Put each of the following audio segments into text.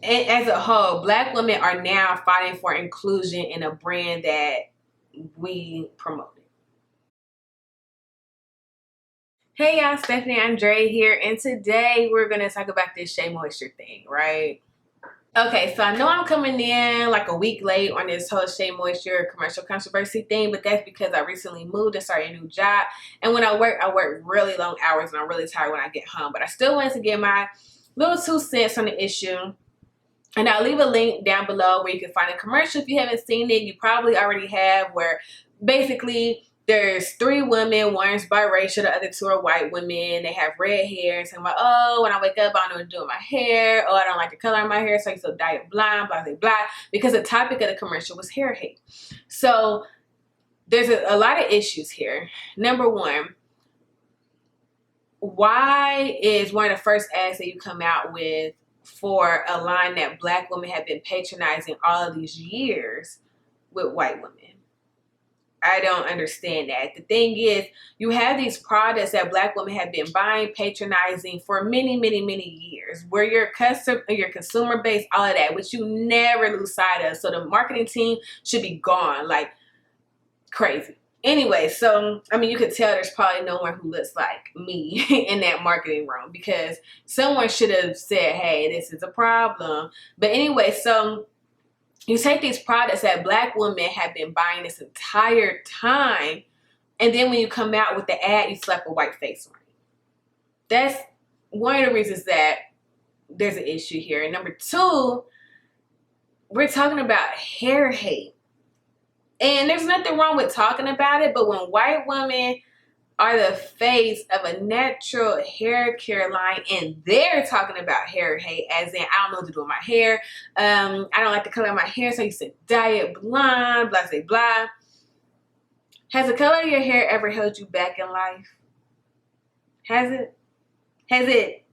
and as a whole, Black women are now fighting for inclusion in a brand that we promoted. Hey y'all, Stephanie Andre here, and today we're gonna talk about this Shea Moisture thing, right? Okay, so I know I'm coming in like a week late on this whole Shea Moisture commercial controversy thing, but that's because I recently moved and started a new job. And when I work really long hours and I'm really tired when I get home. But I still wanted to get my little 2 cents on the issue. And I'll leave a link down below where you can find a commercial. If you haven't seen it, you probably already have, where basically there's 3 women, one's biracial, the other 2 are white women. They have red hair. And so I'm like, oh, when I wake up, I don't know what to do with my hair. Oh, I don't like the color of my hair, so I used to dye it blonde, blah, blah, blah. Because the topic of the commercial was hair hate. So there's a lot of issues here. Number one, why is one of the first ads that you come out with for a line that Black women have been patronizing all of these years with white women? I don't understand that. The thing is, you have these products that Black women have been buying, patronizing for many, many, many years, where your consumer base, all of that, which you never lose sight of. So the marketing team should be gone like crazy. Anyway, so, I mean, you could tell there's probably no one who looks like me in that marketing room, because someone should have said, hey, this is a problem. But anyway, so you take these products that Black women have been buying this entire time, and then when you come out with the ad, you slap a white face on it. That's one of the reasons that there's an issue here. And number 2, we're talking about hair hate. And there's nothing wrong with talking about it, but when white women are the face of a natural hair care line and they're talking about hair hate, as in, I don't know what to do with my hair, I don't like the color of my hair, so I used to dye it blonde, blah, blah, blah. Has the color of your hair ever held you back in life? Has it? Has it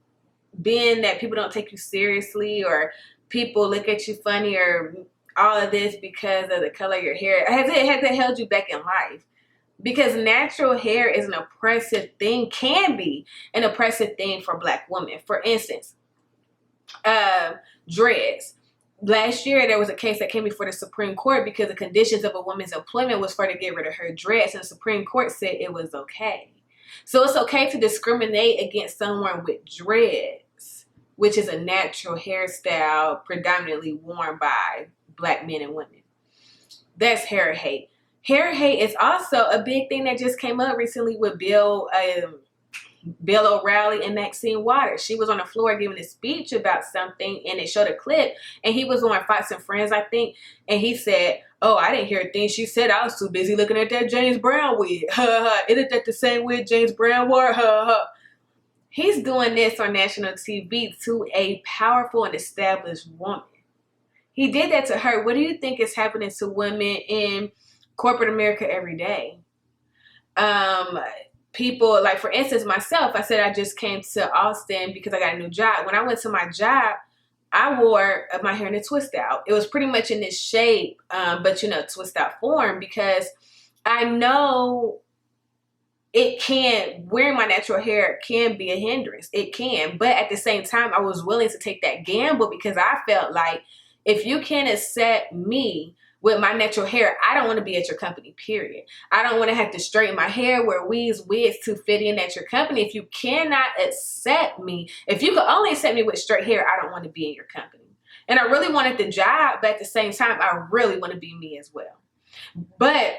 been that people don't take you seriously, or people look at you funny, or all of this because of the color of your hair? Has it held you back in life? Because natural hair is an oppressive thing, can be an oppressive thing for Black women. For instance, dreads. Last year, there was a case that came before the Supreme Court because the conditions of a woman's employment was for her to get rid of her dreads, and the Supreme Court said it was okay. So it's okay to discriminate against someone with dreads, which is a natural hairstyle predominantly worn by Black men and women. That's hair hate. Hair hate is also a big thing that just came up recently with Bill O'Reilly and Maxine Waters. She was on the floor giving a speech about something, and they showed a clip, and he was on Fox and Friends, I think, and he said, oh, I didn't hear a thing she said. I was too busy looking at that James Brown wig. Isn't that the same wig James Brown wore? He's doing this on national TV to a powerful and established woman. He did that to her. What do you think is happening to women in corporate America every day? People, like, for instance, myself, I said I just came to Austin because I got a new job. When I went to my job, I wore my hair in a twist out. It was pretty much in this shape, but, you know, twist out form, because I know wearing my natural hair can be a hindrance. It can. But at the same time, I was willing to take that gamble because I felt like, if you can't accept me with my natural hair, I don't want to be at your company, period. I don't want to have to straighten my hair, wear wigs to fit in at your company. If you cannot accept me, if you could only accept me with straight hair, I don't want to be in your company. And I really wanted the job, but at the same time, I really want to be me as well. But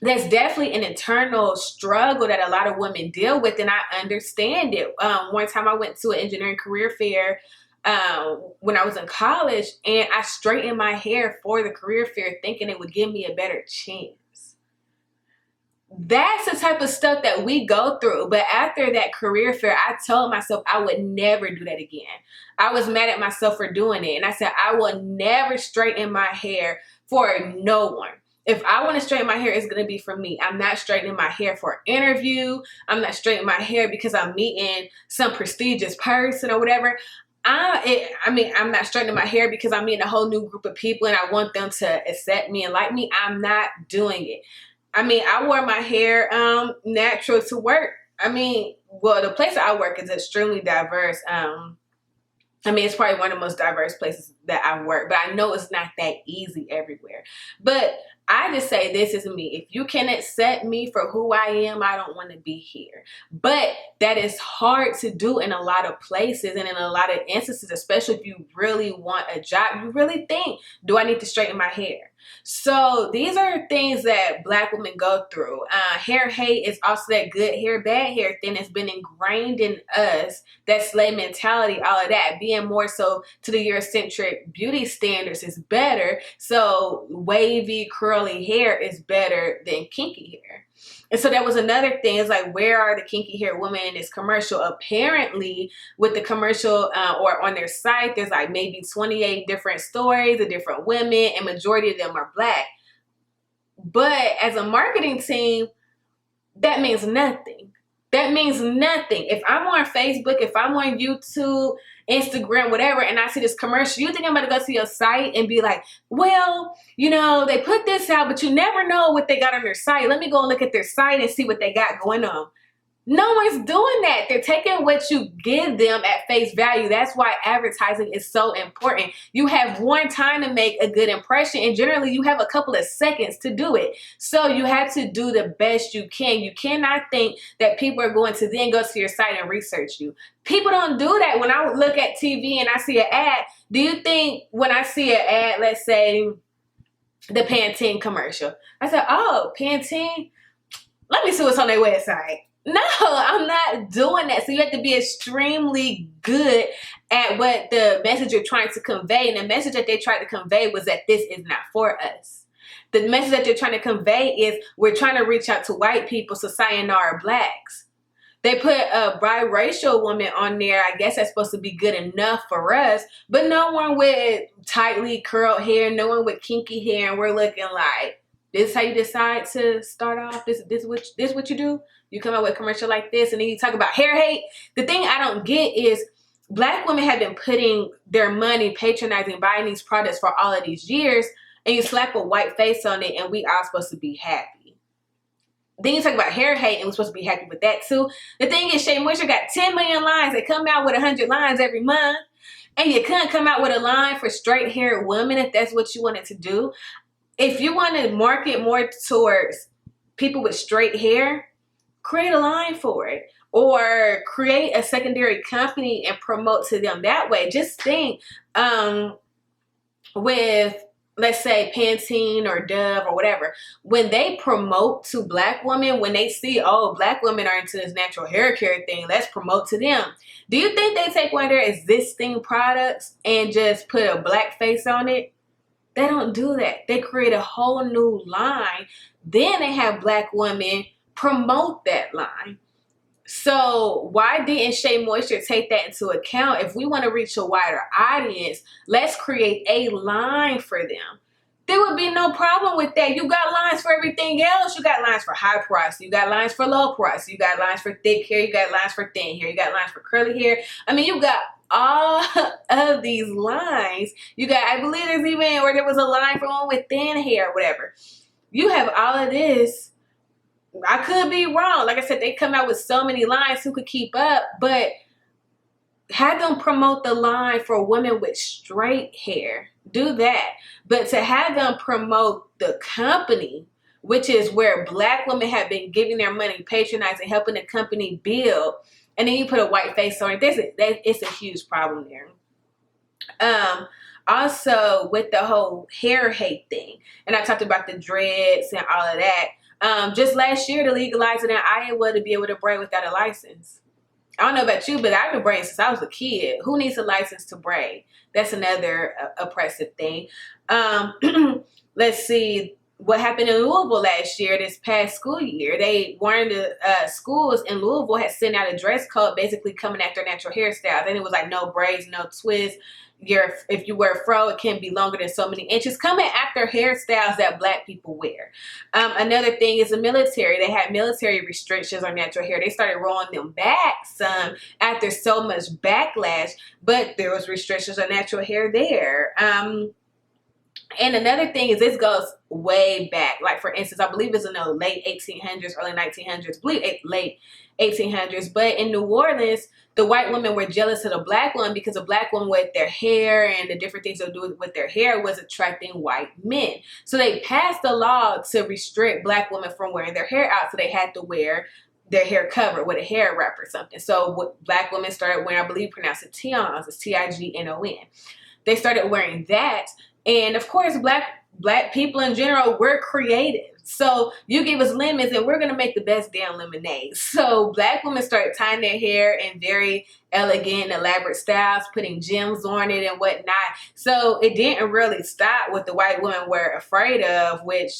that's definitely an internal struggle that a lot of women deal with, and I understand it. One time I went to an engineering career fair when I was in college, and I straightened my hair for the career fair thinking it would give me a better chance. That's the type of stuff that we go through. But after that career fair, I told myself I would never do that again. I was mad at myself for doing it. And I said, I will never straighten my hair for no one. If I want to straighten my hair, it's going to be for me. I'm not straightening my hair for an interview. I'm not straightening my hair because I'm meeting some prestigious person or whatever. I'm not straightening my hair because I'm meeting a whole new group of people and I want them to accept me and like me. I'm not doing it. I mean, I wore my hair natural to work. I mean, well, the place I work is extremely diverse. I mean, it's probably one of the most diverse places that I've worked, but I know it's not that easy everywhere. But I just say, this is me. If you can accept me for who I am, I don't want to be here. But that is hard to do in a lot of places and in a lot of instances, especially if you really want a job. You really think, do I need to straighten my hair? So these are things that Black women go through. Hair hate is also that good hair, bad hair thing that's been ingrained in us, that slave mentality, all of that, being more so to the Eurocentric beauty standards is better. So wavy, curly hair is better than kinky hair. And so that was another thing. It's like, where are the kinky hair women in this commercial? Apparently, with the commercial or on their site, there's like maybe 28 different stories of different women, and majority of them are Black. But as a marketing team, that means nothing. That means nothing. If I'm on Facebook, if I'm on YouTube, Instagram, whatever, and I see this commercial, you think I'm about to go to your site and be like, well, you know, they put this out, but you never know what they got on their site. Let me go and look at their site and see what they got going on. No one's doing that. They're taking what you give them at face value. That's why advertising is so important. You have one time to make a good impression, and generally you have a couple of seconds to do it. So you have to do the best you can. You cannot think that people are going to then go to your site and research you. People don't do that. When I look at TV and I see an ad, do you think when I see an ad, let's say the Pantene commercial, I said, oh, Pantene, let me see what's on their website. No, I'm not doing that. So you have to be extremely good at what the message you're trying to convey. And the message that they tried to convey was that this is not for us. The message that they're trying to convey is, we're trying to reach out to white people, so sayonara Blacks. They put a biracial woman on there. I guess that's supposed to be good enough for us, but no one with tightly curled hair, no one with kinky hair, and we're looking like, this is how you decide to start off? This what you do? You come out with a commercial like this, and then you talk about hair hate? The thing I don't get is, Black women have been putting their money, patronizing, buying these products for all of these years, and you slap a white face on it, and we all supposed to be happy. Then you talk about hair hate, and we're supposed to be happy with that too. The thing is, Shea Moisture got 10 million lines. They come out with 100 lines every month, and you couldn't come out with a line for straight-haired women if that's what you wanted to do. If you want to market more towards people with straight hair, create a line for it, or create a secondary company and promote to them that way. Just think, with, let's say, Pantene or Dove or whatever, when they promote to Black women, when they see, oh, Black women are into this natural hair care thing, let's promote to them. Do you think they take one of their existing products and just put a Black face on it? They don't do that. They create a whole new line. Then they have Black women promote that line. So why didn't Shea Moisture take that into account? If we want to reach a wider audience, let's create a line for them. There would be no problem with that. You got lines for everything else. You got lines for high price. You got lines for low price. You got lines for thick hair. You got lines for thin hair. You got lines for curly hair. I mean, you got all of these lines. You got, I believe there's even, or there was a line for one with thin hair or whatever. You have all of this. I could be wrong. Like I said, they come out with so many lines, who could keep up? But have them promote the line for women with straight hair. Do that. But to have them promote the company, which is where Black women have been giving their money, patronizing, helping the company build, and then you put a white face on it, it's a huge problem there. Also, with the whole hair hate thing, and I talked about the dreads and all of that. Just last year, to legalize it in Iowa to be able to braid without a license. I don't know about you, but I've been braiding since I was a kid. Who needs a license to braid? That's another oppressive thing. Let's see what happened in Louisville last year, this past school year. One of the schools in Louisville had sent out a dress code basically coming after natural hairstyles. And it was like, no braids, no twists. If you wear a fro, it can't be longer than so many inches, coming after hairstyles that Black people wear. Another thing is the military. They had military restrictions on natural hair. They started rolling them back some after so much backlash, but there was restrictions on natural hair there. And another thing is this goes way back. Like, for instance, I believe it's in the late 1800s, early 1900s, I believe late 1800s. But in New Orleans, the white women were jealous of the black women because the black women with their hair and the different things they do with their hair was attracting white men. So they passed a law to restrict black women from wearing their hair out. So they had to wear their hair covered with a hair wrap or something. So what black women started wearing, I believe pronounced it tions, it's Tignon. They started wearing that. And of course, black people in general, we're creative. So you give us lemons and we're going to make the best damn lemonade. So black women started tying their hair in very elegant, elaborate styles, putting gems on it and whatnot. So it didn't really stop what the white women were afraid of, which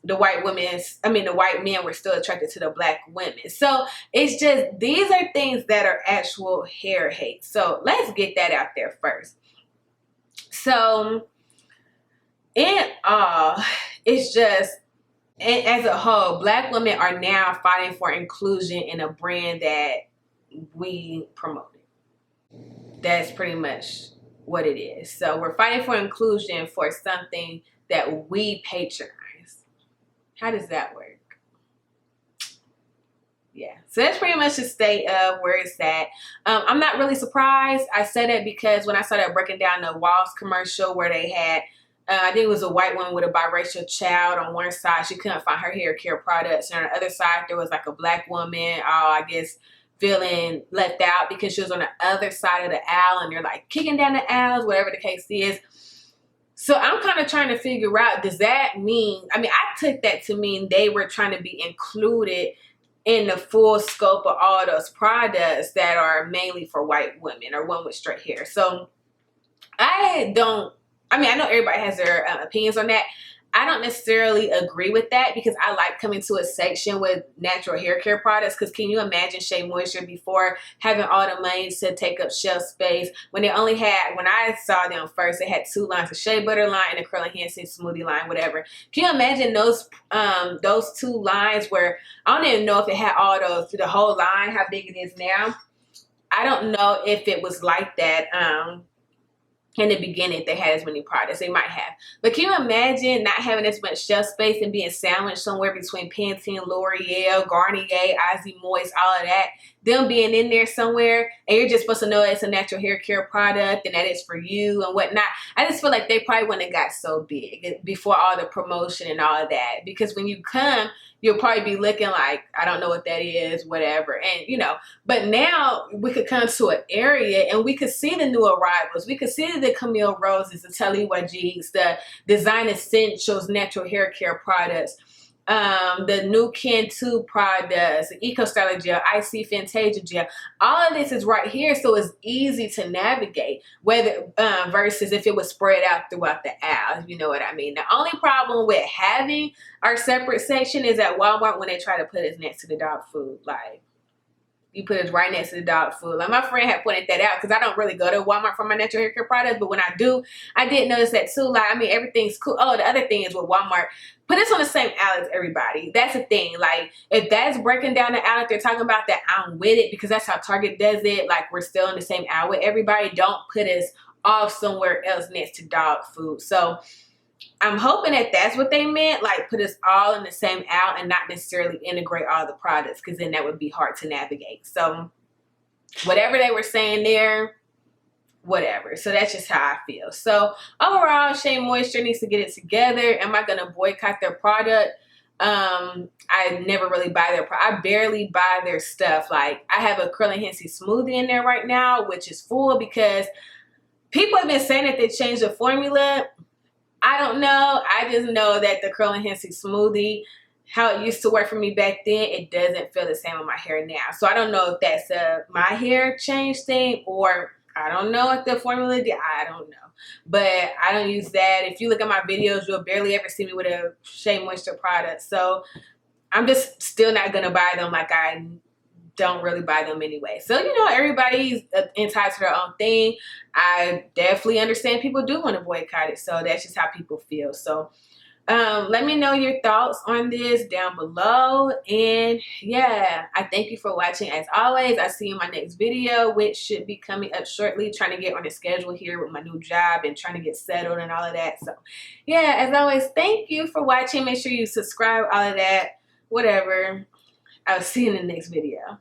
the white men were still attracted to the black women. So it's just, these are things that are actual hair hate. So let's get that out there first. So in all, it's just, as a whole, black women are now fighting for inclusion in a brand that we promoted. That's pretty much what it is. So we're fighting for inclusion for something that we patronize. How does that work? Yeah, so that's pretty much the state of where it's at. I'm not really surprised. I said it because when I started breaking down the Walls commercial where they had, I think it was a white woman with a biracial child. On one side, she couldn't find her hair care products. And on the other side, there was like a black woman, I guess, feeling left out because she was on the other side of the aisle. And they're like kicking down the aisles, whatever the case is. So I'm kind of trying to figure out, does that mean, I took that to mean they were trying to be included in the full scope of all those products that are mainly for white women or women with straight hair. So I know everybody has their opinions on that. I don't necessarily agree with that because I like coming to a section with natural hair care products. Because can you imagine Shea Moisture before having all the money to take up shelf space when they only had, when I saw them first, they had 2 lines, a shea butter line and a curl enhancing smoothie line, whatever. Can you imagine those 2 lines where I don't even know if it had all those, the whole line, how big it is now. I don't know if it was like that. In the beginning, they had as many products. They might have. But can you imagine not having as much shelf space and being sandwiched somewhere between Pantene, L'Oreal, Garnier, Ozzy Moist, all of that? Them being in there somewhere, and you're just supposed to know it's a natural hair care product and that it's for you and whatnot. I just feel like they probably wouldn't have got so big before all the promotion and all of that. Because when you come, you'll probably be looking like, I don't know what that is, whatever. And, but now we could come to an area and we could see the new arrivals. We could see the Camille Roses, the Tali Wajids, the Design Essentials natural hair care products, the new Cantu products, the Eco Styler Gel, IC Fantasia Gel. All of this is right here, so it's easy to navigate, whether versus if it was spread out throughout the aisle, if you know what I mean. The only problem with having our separate section is at Walmart when they try to put us next to the dog food. Like, you put us right next to the dog food. Like, my friend had pointed that out because I don't really go to Walmart for my natural hair care products, but when I do, I did notice that too. Like, everything's cool. Oh, the other thing is with Walmart, put us on the same aisle as everybody. That's the thing. Like, if that's breaking down the aisle that they're talking about, that I'm with it because that's how Target does it. Like, we're still in the same aisle with everybody. Don't put us off somewhere else next to dog food. So I'm hoping that that's what they meant, like put us all in the same aisle and not necessarily integrate all the products, because then that would be hard to navigate. So whatever they were saying there, whatever. So that's just how I feel. So overall, Shea Moisture needs to get it together. Am I going to boycott their product? I never really buy their product. I barely buy their stuff. Like, I have a Curl and Hensy smoothie in there right now, which is full because people have been saying that they changed the formula. I don't know. I just know that the Curl and Hensy smoothie, how it used to work for me back then, it doesn't feel the same on my hair now. So I don't know if that's a my hair change thing, or I don't know if the formula did. I don't know. But I don't use that. If you look at my videos, you'll barely ever see me with a Shea Moisture product. So I'm just still not going to buy them. Like, I don't really buy them anyway. So, everybody's entitled to their own thing. I definitely understand people do want to boycott it. So that's just how people feel. So Let me know your thoughts on this down below. And yeah, I thank you for watching. As always, I see you in my next video, which should be coming up shortly. Trying to get on a schedule here with my new job and trying to get settled and all of that. So yeah, as always, thank you for watching. Make sure you subscribe, all of that, whatever. I'll see you in the next video.